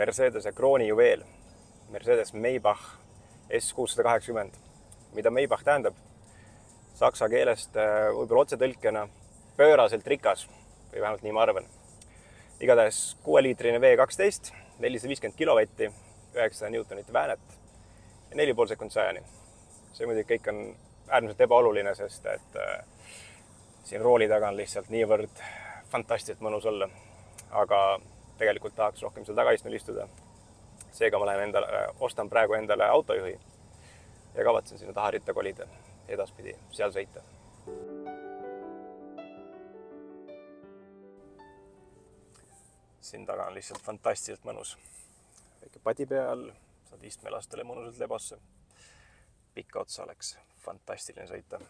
Mercedese kroonijuveel, Mercedes Maybach S680. Mida Maybach tähendab? Saksa keelest võib-olla otsetõlkena pööraselt rikas või vähemalt nii ma arvan. Igatahes 6-liitrine V12, 450 kilovatti, 900 newtonit väänet ja 4,5 sekund 100-ni. See muidugi kõik on äärmiselt ebaoluline, sest et siin rooli taga on lihtsalt niivõrd fantastiliselt mõnus olla. Aga tegelikult tahaks rohkem seal tagaistmel istuda. Seega ma ostan praegu endale autojuhi ja kavatsen sinna taha ritta kolida, edaspidi seal sõita. Siin taga on lihtsalt fantastiliselt mõnus. Väike padi peal, saad istmelastele mõnusalt lebosse. Pikka otsa oleks fantastiline sõita.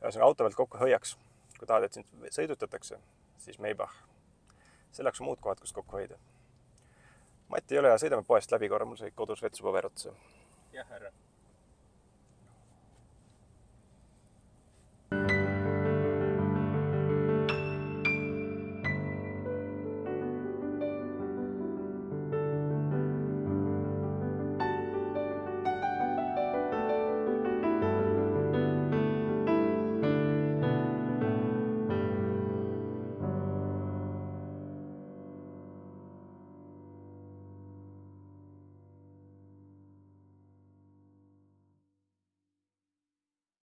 Ühesõnaga auto pealt kokku hoiaks. Kui tahad, et sind sõidutatakse, siis Maybach. Selleks on muud kohad, kus kokku hoida. Mati ei ole ja sõidame poest läbi korra, mul sai kodus vetsupaber otsa. Jah, härra.